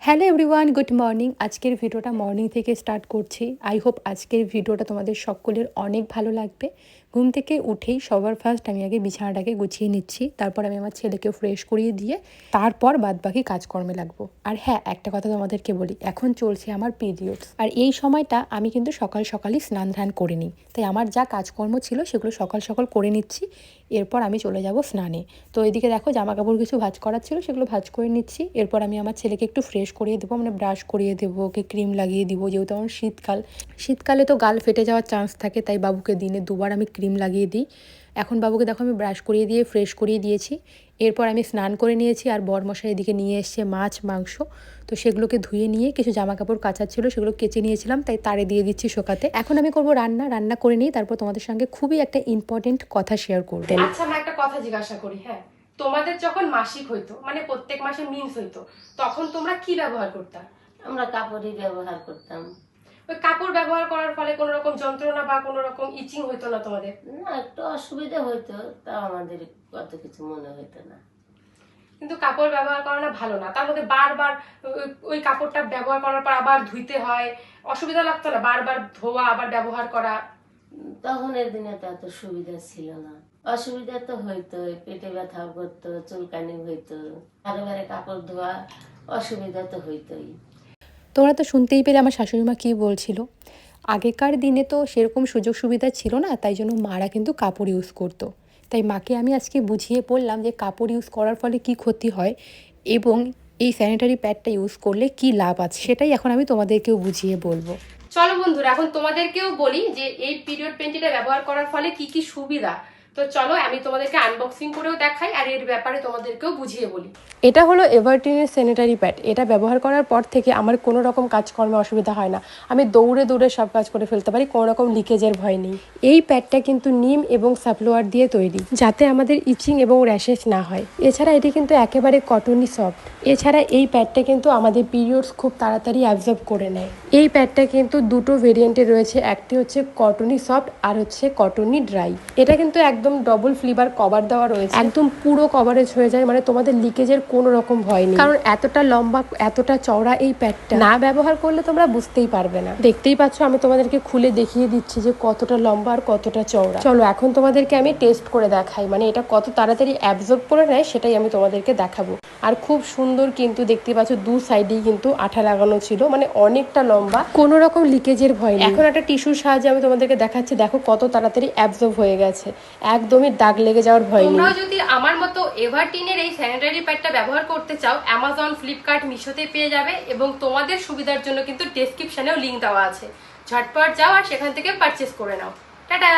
Hello everyone, good morning. আজকের ভিডিওটা morning থেকে স্টার্ট করছি। আই হোপ আজকের ভিডিওটা তোমাদের সকলের অনেক ভালো লাগবে। ঘুম থেকে উঠেই সবার ফার্স্ট আমি আগে বিছানাটাকে গুছিয়ে নিচ্ছি, তারপর আমি আমার ছেলেকে ফ্রেশ করিয়ে দিয়ে তারপর বাদবাকি কাজকর্মে লাগবো। আর হ্যাঁ, একটা কথা তোমাদেরকে বলি, এখন চলছে আমার পিরিয়ডস, আর এই সময়টা আমি কিন্তু সকাল সকালই স্নান ধ্যান করে নিই। তাই আমার যা কাজকর্ম ছিল সেগুলো সকাল সকাল করে নিচ্ছি, এরপর আমি চলে যাব স্নানে। তো এদিকে দেখো জামা কাপড় কিছু ভাঁজ করার ছিল, সেগুলো ভাঁজ করে নিচ্ছি। এরপর আমি আমার ছেলেকে একটু ফ্রেশ করিয়ে দেবো, মানে ব্রাশ করিয়ে দেবো, ওকে ক্রিম লাগিয়ে দিব, যেহেতু আমার শীতকালে তো গাল ফেটে যাওয়ার চান্স থাকে, তাই বাবুকে দিনে দুবার আমি ক্রিম লাগিয়ে দিই। এখন বাবুকে দেখো আমি ব্রাশ করিয়ে দিয়ে ফ্রেশ করিয়ে দিয়েছি। এরপর আমি স্নান করে নিয়েছি, আর বরমশাই এদিকে নিয়ে এসছে মাছ মাংস। তো সেগুলোকে ধুয়ে নিয়ে কিছু জামা কাপড় কাচার ছিল, সেগুলো কেচে নিয়েছিলাম, তাই তারে দিয়ে দিচ্ছি শোকাতে। এখন আমি করবো রান্না করে নিই, তারপর তোমাদের সঙ্গে খুবই একটা ইম্পর্টেন্ট কথা শেয়ার করবো। আচ্ছা, আমি একটা কথা জিজ্ঞাসা করি। হ্যাঁ, তোমাদের যখন মাসিক হইতো, মানে প্রত্যেক মাসে মিন্স হইতো, তখন তোমরা কি ব্যবহার করতা? আমরা কাপড়ই ব্যবহার করতাম। ওই কাপড় ব্যবহার করার ফলে কোনো রকম যন্ত্রণা বা কোনো রকম ইচিং হইতো না তোমাদের? না, একটু অসুবিধা হইতো, তাও আমাদের কত কিছু মনে হইতো না। কিন্তু কাপড় ব্যবহার করা না ভালো না, তার মধ্যে বারবার ওই কাপড়টা ব্যবহার করার পর আবার ধুইতে হয়, অসুবিধা লাগতো না বারবার ধোয়া আবার ব্যবহার করা? তখনের দিনে তো এত সুবিধা ছিল না। অসুবিধা তো হইতো, পেটে ব্যথা করতো, চুলকানি হইতো, বারে বারে কাপড় ধোয়া, অসুবিধা তো হইতোই। তোমরা তো শুনতেই পেলে আমার শাশুড়ি মা কী বলছিল। আগেকার দিনে তো সেরকম সুযোগ সুবিধা ছিল না, তাই জন্য মারা কিন্তু কাপড় ইউজ করতো। তাই মাকে আমি আজকে বুঝিয়ে বললাম যে কাপড় ইউজ করার ফলে কি ক্ষতি হয় এবং এই স্যানিটারি প্যাডটা ইউজ করলে কি লাভ আছে, সেটাই এখন আমি তোমাদেরকেও বুঝিয়ে বলবো। চলো বন্ধুরা, এখন তোমাদেরকেও বলি যে এই পিরিয়ড পেন্টিটা ব্যবহার করার ফলে কি কি সুবিধা। তো চলো আমি তোমাদেরকে আনবক্সিং করেও দেখাই, আর এর ব্যাপারে তোমাদেরকেও বুঝিয়ে বলি। এটা হলো এভারটিনের স্যানিটারি প্যাড। এটা ব্যবহার করার পর থেকে আমার কোনো রকম কাজকর্মে অসুবিধা হয় না। আমি দৌড়ে সব কাজ করে ফেলতে পারি, কোনো রকম লিকেজের ভয় নেই। এই প্যাডটা কিন্তু নিম এবং সাফলোয়ার দিয়ে তৈরি, যাতে আমাদের ইচিং এবং র্যাশেস না হয়। এছাড়া এটি কিন্তু একেবারে কটনই সফট। এছাড়া এই প্যাডটা কিন্তু আমাদের পিরিয়ডস খুব তাড়াতাড়ি অ্যাবজর্ব করে নেয়। এই প্যাডটা কিন্তু দুটো ভেরিয়েন্টে রয়েছে, একটি হচ্ছে কটনই সফট আর হচ্ছে কটনই ড্রাই। এটা কিন্তু একদম ডবল ফ্লিবার কভার দেওয়া রয়েছে, একদম পুরো কভারেজ হয়ে যায়, মানে তোমাদের লিকেজের কোনো রকম ভয় নেই। কারণ এতটা লম্বা এতটা চওড়া এই প্যাডটা না ব্যবহার করলে তোমরা বুঝতেই পারবে না। দেখতেই পাচ্ছ, আমি তোমাদেরকে খুলে দেখিয়ে দিচ্ছি যে কতটা লম্বা আর কতটা চওড়া। চলো এখন তোমাদেরকে আমি টেস্ট করে দেখাই, মানে এটা কত তাড়াতাড়ি অ্যাবজর্ব করে নেয় সেটাই আমি তোমাদেরকে দেখাবো। আর খুব সুন্দর কিন্তু দেখতে পাচ্ছ, দু সাইডেই কিন্তু আঠা লাগানো ছিল, মানে অনেকটা লম্বা, কোনো রকম লিকেজের ভয় নেই। এখন একটা টিস্যুর সাহায্যে আমি তোমাদেরকে দেখাচ্ছি, দেখো কত তাড়াতাড়ি অ্যাবজর্ব হয়ে গেছে, একদমই দাগ লেগে যাওয়ার ভয় নেই। তোমরা যদি আমার মতো এভারটিনের এই স্যানিটারি প্যাডটা ব্যবহার করতে চাও, অ্যামাজন, ফ্লিপকার্ট, মিশোতে পেয়ে যাবে, এবং তোমাদের সুবিধার জন্য কিন্তু ডেসক্রিপশনেও লিংক দেওয়া আছে। ঝটপট যাও আর সেখান থেকে পারচেস করে নাও। টাটা।